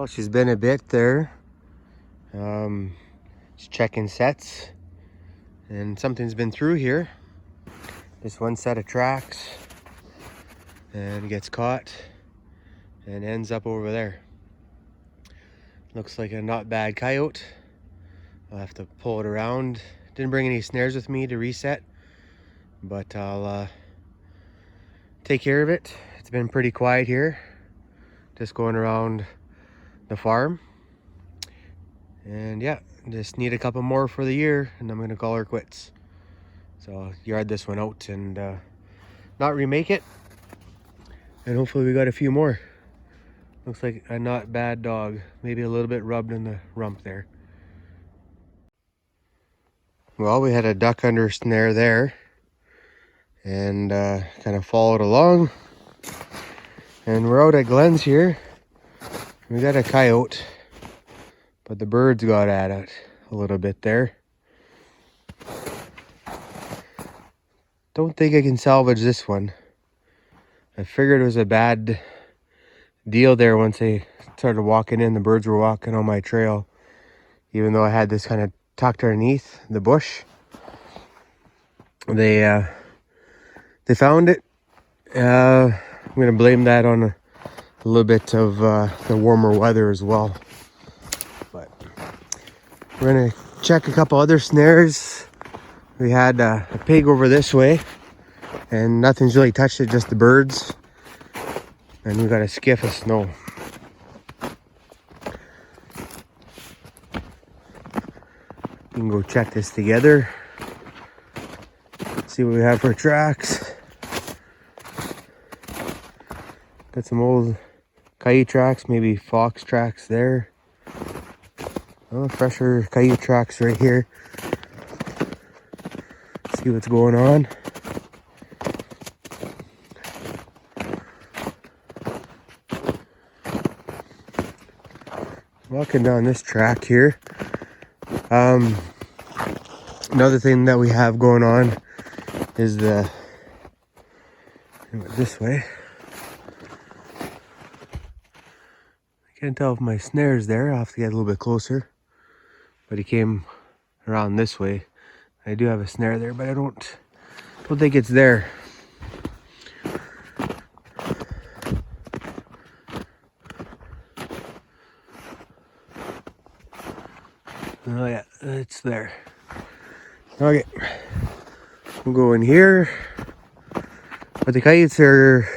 Well, she's been a bit there. Just checking sets, and something's been through here. This one set of tracks, and gets caught and ends up over there. Looks like a not bad coyote. I'll have to pull it around. Didn't bring any snares with me to reset, but I'll take care of it. It's been pretty quiet here, just going around the farm. And yeah, just need a couple more for the year, and I'm gonna call her quits. So I'll yard this one out and not remake it, and hopefully we got a few more. Looks like a not bad dog, maybe a little bit rubbed in the rump there. Well, we had a duck under snare there, and kind of followed along, and we're out at Glenn's here. We got a coyote, but the birds got at it a little bit there. Don't think I can salvage this one. I figured it was a bad deal there once they started walking in. The birds were walking on my trail, even though I had this kind of tucked underneath the bush. They found it. I'm gonna blame that on a little bit of the warmer weather as well. But we're gonna check a couple other snares. We had a pig over this way, and nothing's really touched it, just the birds. And we got a skiff of snow. We can go check this together. See what we have for tracks. Got some old coyote tracks, maybe fox tracks there. Oh, fresher coyote tracks right here. See what's going on. Walking down this track here. Another thing that we have going on is this way. I can't tell if my snare's there. I'll have to get a little bit closer. But he came around this way. I do have a snare there, but I don't think it's there. Oh yeah, it's there. Okay, we'll go in here. But the coyotes are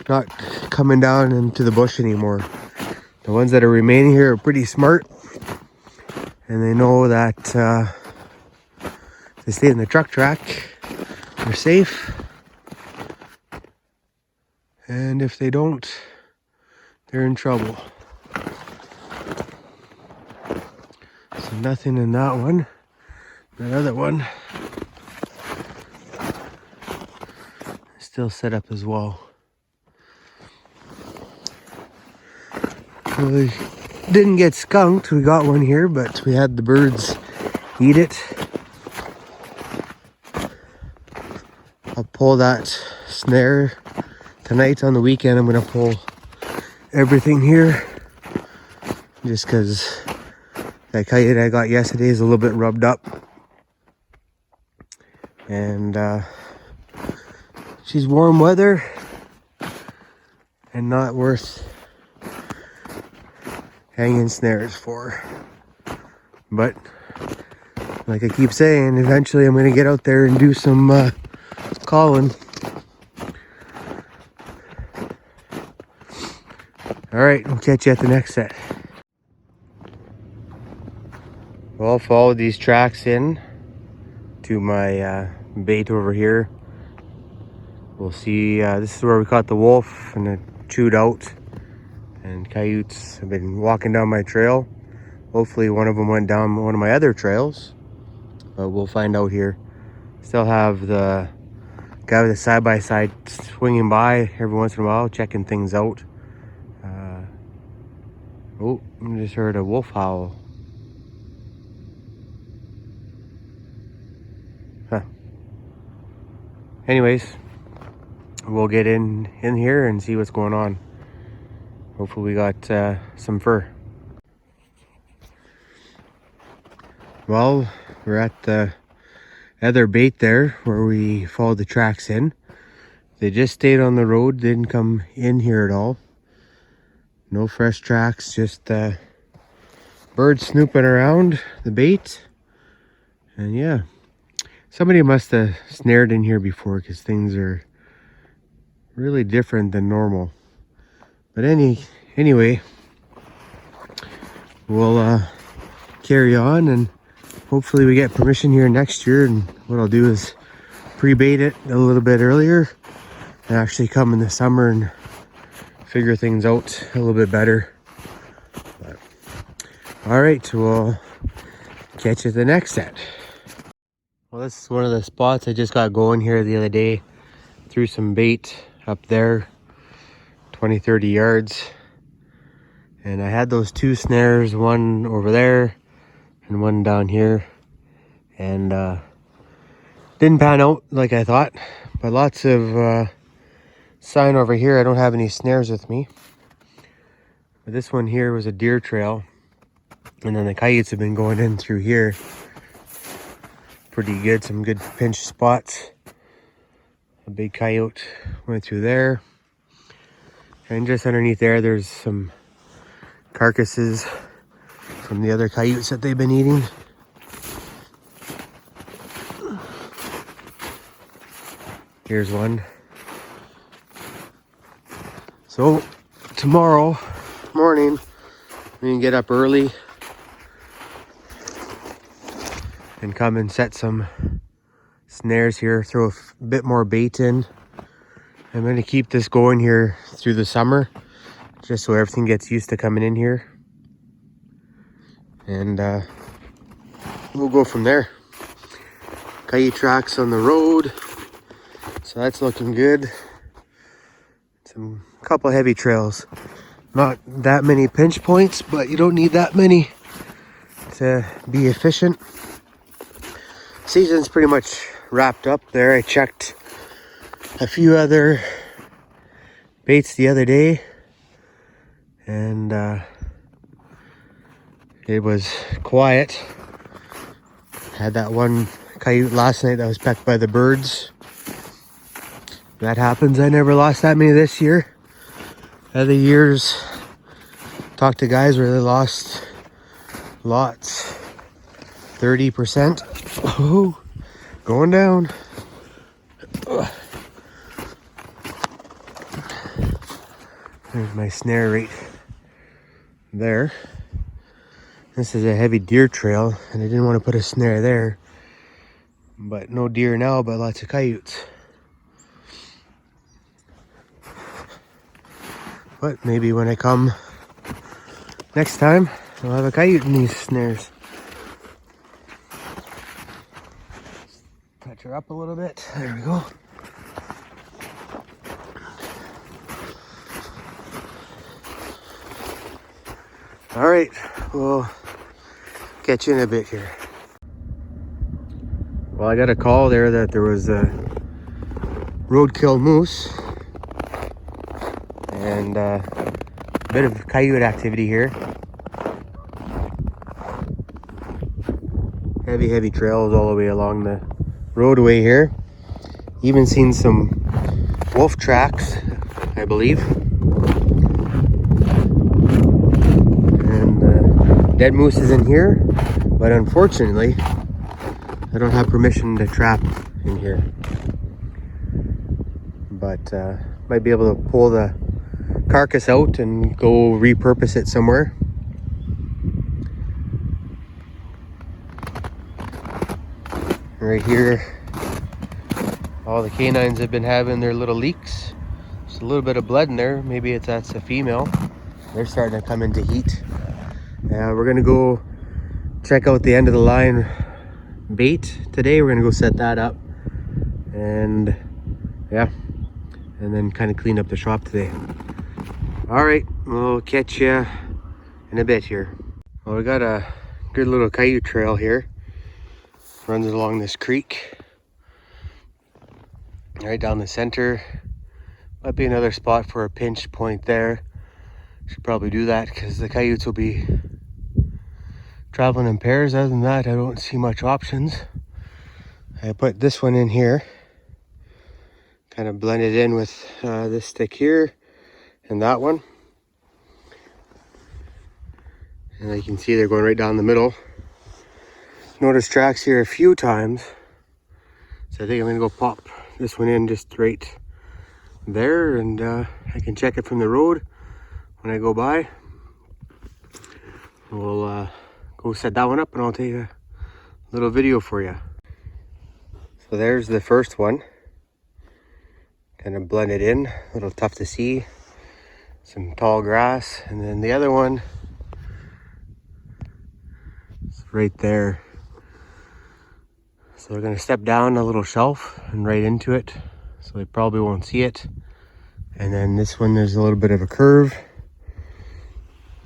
not coming down into the bush anymore. The ones that are remaining here are pretty smart, and they know that if they stay in the truck track, they're safe. And if they don't, they're in trouble. So nothing in that one. That other one still set up as well. Well, we didn't get skunked. We got one here, but we had the birds eat it. I'll pull that snare tonight. On the weekend, I'm going to pull everything here, just because that coyote I got yesterday is a little bit rubbed up. And she's warm weather and not worth hanging snares for. But like I keep saying, eventually I'm going to get out there and do some calling. All right, we'll catch you at the next set. Well, I'll follow these tracks in to my bait over here. We'll see, this is where we caught the wolf and it chewed out, and coyotes have been walking down my trail. Hopefully one of them went down one of my other trails, but we'll find out here. Still have the guy with the side-by-side swinging by every once in a while, checking things out. Oh, I just heard a wolf howl. Huh. Anyways, we'll get in here and see what's going on. hopefully we got some fur. Well, we're at the other bait there where we followed the tracks in. They just stayed on the road, didn't come in here at all. No fresh tracks, just birds snooping around the bait. And yeah, somebody must have snared in here before because things are really different than normal. But anyway, we'll carry on, and hopefully we get permission here next year. And what I'll do is pre-bait it a little bit earlier and actually come in the summer and figure things out a little bit better. But, all right, we'll catch you at the next set. Well, this is one of the spots I just got going here the other day. Threw some bait up there, 20-30 yards. And I had those two snares, one over there and one down here. And didn't pan out like I thought, but lots of sign over here. I don't have any snares with me. But this one here was a deer trail. And then the coyotes have been going in through here. Pretty good, some good pinch spots. A big coyote went through there. And just underneath there, there's some carcasses from the other coyotes that they've been eating. Here's one. So tomorrow morning, we can get up early and come and set some snares here, throw a bit more bait in. I'm going to keep this going here through the summer, just so everything gets used to coming in here. And we'll go from there. Coyote tracks on the road, so that's looking good. Some couple heavy trails. Not that many pinch points, but you don't need that many to be efficient. Season's pretty much wrapped up there. I checked a few other baits the other day, and it was quiet. Had that one coyote last night that was pecked by the birds. That happens. I never lost that many this year. Other years, talked to guys where they lost lots. 30%. Oh, going down. There's my snare right there. This is a heavy deer trail, and I didn't want to put a snare there. But no deer now, but lots of coyotes. But maybe when I come next time, I'll have a coyote in these snares. Touch her up a little bit. There we go. All right, we'll catch you in a bit here. Well, I got a call there that there was a roadkill moose and a bit of coyote activity here. Heavy trails all the way along the roadway here. Even seen some wolf tracks, I believe. And dead moose is in here, but unfortunately, I don't have permission to trap in here. But might be able to pull the carcass out and go repurpose it somewhere. Right here, all the canines have been having their little leaks. There's a little bit of blood in there. Maybe that's a female. They're starting to come into heat. We're gonna go check out the end of the line bait today. We're gonna go set that up, and yeah, and then kind of clean up the shop today. All right, we'll catch you in a bit here. Well, we got a good little coyote trail here. Runs along this creek right down the center. Might be another spot for a pinch point there. Should probably do that because the coyotes will be traveling in pairs. Other than that, I don't see much options. I put this one in here, kind of blended in with this stick here and that one. And you can see they're going right down the middle. Noticed tracks here a few times. So I think I'm gonna go pop this one in just right there, and I can check it from the road when I go by. We'll go set that one up and I'll take a little video for you. So there's the first one. Kind of blended in, a little tough to see. Some tall grass, and then the other one is right there. So we're gonna step down a little shelf and right into it, so they probably won't see it. And then this one, there's a little bit of a curve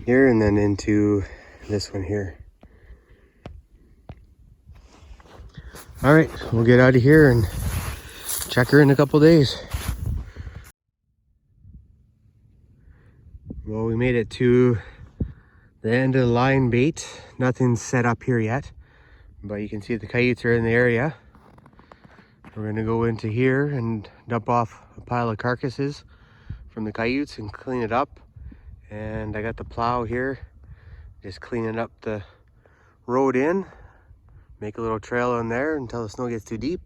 here, and then into this one here. All right, we'll get out of here and check her in a couple days. Well, we made it to the end of the line bait. Nothing's set up here yet, but you can see the coyotes are in the area. We're gonna go into here and dump off a pile of carcasses from the coyotes and clean it up. And I got the plow here, just cleaning up the road in, make a little trail in there until the snow gets too deep.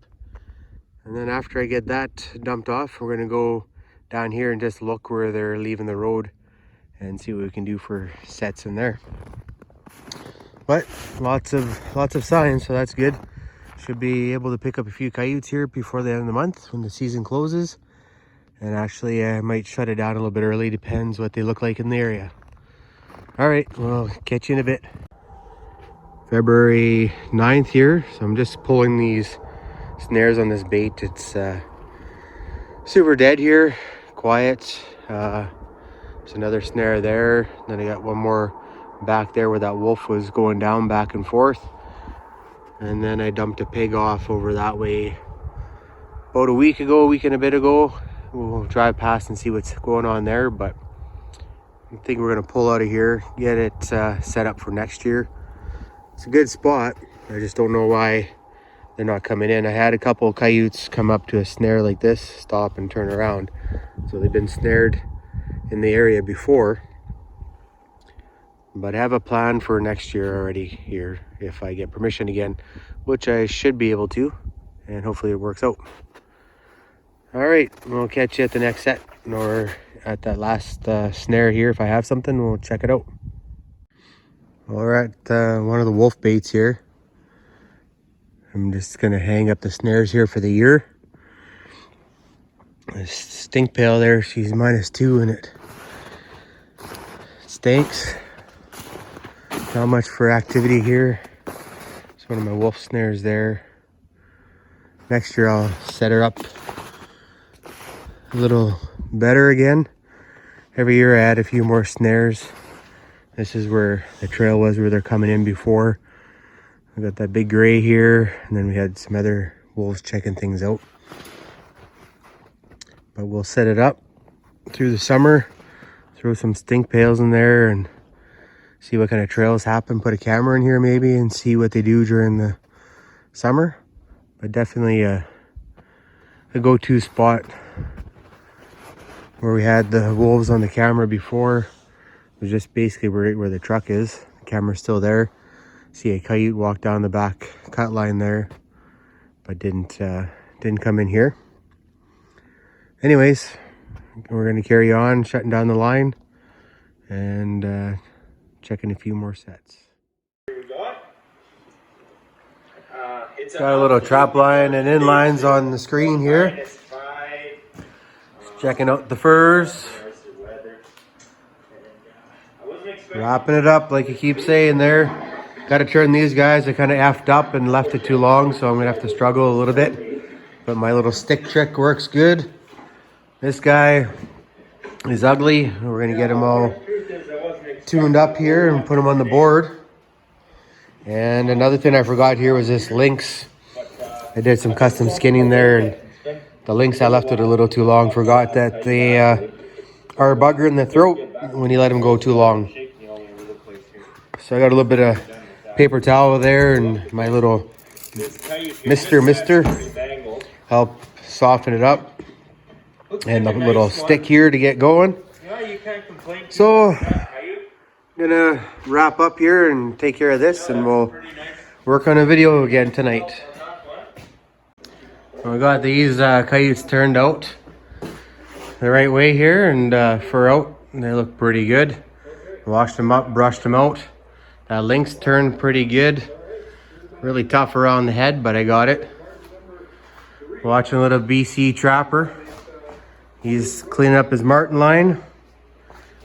And then after I get that dumped off, we're gonna go down here and just look where they're leaving the road and see what we can do for sets in there. But lots of signs, so that's good. Should be able to pick up a few coyotes here before the end of the month when the season closes. And actually I might shut it down a little bit early, depends what they look like in the area. All right, well, catch you in a bit. February 9th here, so I'm just pulling these snares on this bait. It's super dead here, quiet. There's another snare there. Then I got one more back there where that wolf was going down back and forth. And then I dumped a pig off over that way about a week and a bit ago. We'll drive past and see what's going on there, but I think we're gonna pull out of here, get it set up for next year. It's a good spot. I just don't know why they're not coming in. I had a couple of coyotes come up to a snare like this, stop and turn around. So they've been snared in the area before. But I have a plan for next year already here if I get permission again, which I should be able to, and hopefully it works out. All right, we'll catch you at the next set or at that last snare here. If I have something, we'll check it out. Well, we're at one of the wolf baits here. I'm just gonna hang up the snares here for the year. This stink pail there, she's -2 and it stinks. Not much for activity here. It's one of my wolf snares there. Next year I'll set her up a little better again. Every year I add a few more snares. This is where the trail was where they're coming in before. We got that big gray here, and then we had some other wolves checking things out. But we'll set it up through the summer, throw some stink pails in there and see what kind of trails happen. Put a camera in here maybe and see what they do during the summer. But definitely a go-to spot. Where we had the wolves on the camera before was just basically right where the truck is. The camera's still there. See a coyote walk down the back cut line there, but didn't come in here. Anyways, we're gonna carry on, shutting down the line and checking a few more sets. Got a little trap line and inlines on the screen here. Checking out the furs. Wrapping it up like you keep saying there. Got to turn these guys. I kind of effed up and left it too long, so I'm going to have to struggle a little bit. But my little stick trick works good. This guy is ugly. We're going to get him all tuned up here and put him on the board. And another thing I forgot here was this lynx. I did some custom skinning there, and the lynx I left it a little too long. Forgot that they are a bugger in the throat when you let them go too long. So I got a little bit of paper towel there and my little mister help soften it up, and the little stick here to get going. So I'm gonna wrap up here and take care of this, and we'll work on a video again tonight. We got these coyotes turned out the right way here, and fur out. They look pretty good. Washed them up, brushed them out. That lynx turned pretty good. Really tough around the head, but I got it. Watching a little BC trapper. He's cleaning up his marten line.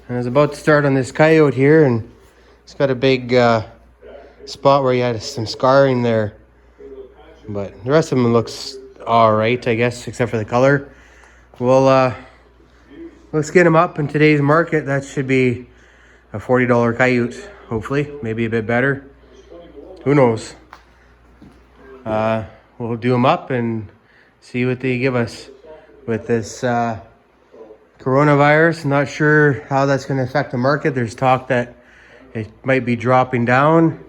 And I was about to start on this coyote here, and it's got a big spot where he had some scarring there. But the rest of him looks all right, I guess, except for the color. Well, let's get him up in today's market. That should be a $40 coyote, hopefully, maybe a bit better. Who knows? We'll do them up and see what they give us with this coronavirus. Not sure how that's going to affect the market. There's talk that it might be dropping down,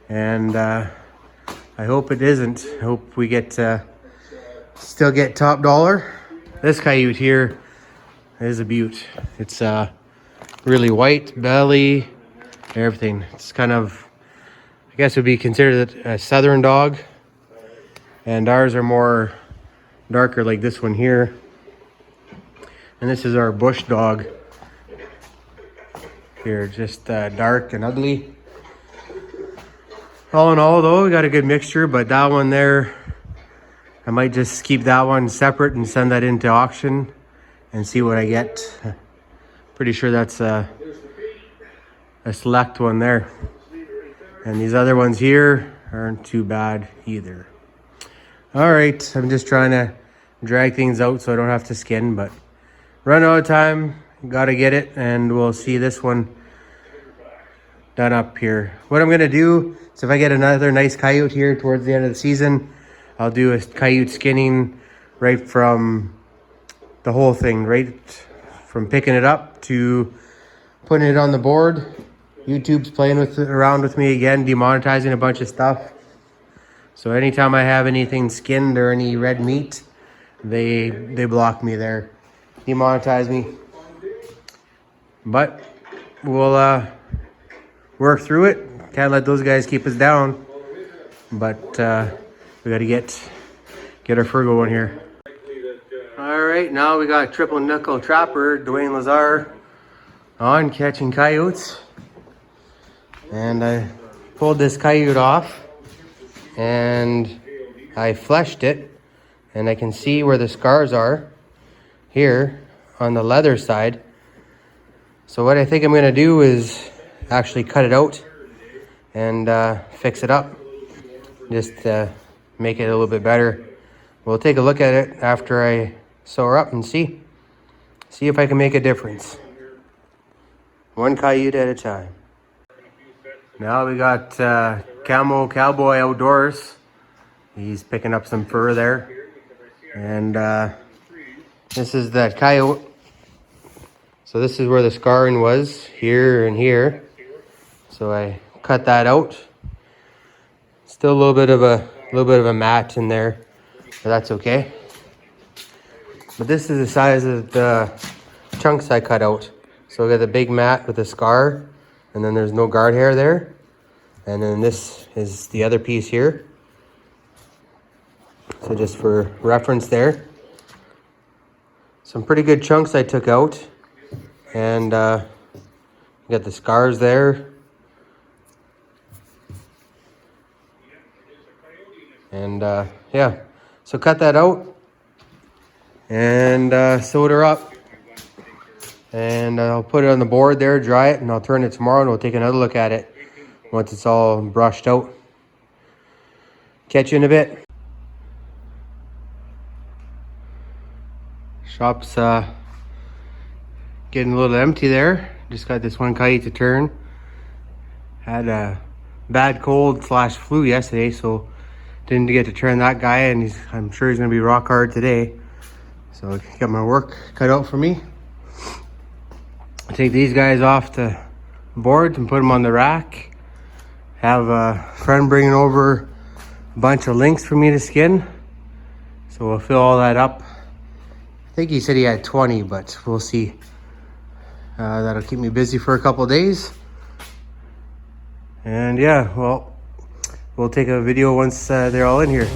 and I hope it isn't. I hope we get still get top dollar. This coyote here is a beaut. It's really white belly, everything. It's kind of, I guess, would be considered a southern dog, and ours are more darker, like this one here. And this is our bush dog here, just dark and ugly. All in all, though, we got a good mixture, but that one there, I might just keep that one separate and send that into auction and see what I get. Pretty sure that's a select one there. And these other ones here aren't too bad either. All right, I'm just trying to drag things out so I don't have to skin, but run out of time, gotta get it, and we'll see this one done up here. What I'm gonna do is, if I get another nice coyote here towards the end of the season, I'll do a coyote skinning right from the whole thing, right from picking it up to putting it on the board. YouTube's playing around with me again, demonetizing a bunch of stuff. So anytime I have anything skinned or any red meat, they block me there, demonetize me. But we'll work through it. Can't let those guys keep us down. But we got to get our fur going here. All right, now we got triple nickel trapper Dwayne Lazar on catching coyotes, and I pulled this coyote off and I fleshed it, and I can see where the scars are here on the leather side. So what I think I'm gonna do is actually cut it out and fix it up, just make it a little bit better. We'll take a look at it after I sew her up and see if I can make a difference. One coyote at a time. Now we got Camo Cowboy Outdoors. He's picking up some fur there. And this is that coyote. So this is where the scarring was, here and here. So I cut that out. Still a little bit of a mat in there, but that's okay. But this is the size of the chunks I cut out. So I got the big mat with the scar, and then there's no guard hair there. And then this is the other piece here. So just for reference there. Some pretty good chunks I took out. And got the scars there. And yeah, so cut that out and sewed her up. And I'll put it on the board there, dry it, and I'll turn it tomorrow and we'll take another look at it once it's all brushed out. Catch you in a bit. Shop's getting a little empty there. Just got this one coyote to turn. Had a bad cold / flu yesterday, so didn't get to turn that guy, and I'm sure he's gonna be rock hard today. So I got my work cut out for me. I'll take these guys off the board and put them on the rack. Have a friend bringing over a bunch of lynx for me to skin. So we'll fill all that up. I think he said he had 20, but we'll see. That'll keep me busy for a couple days. And yeah, well, we'll take a video once they're all in here.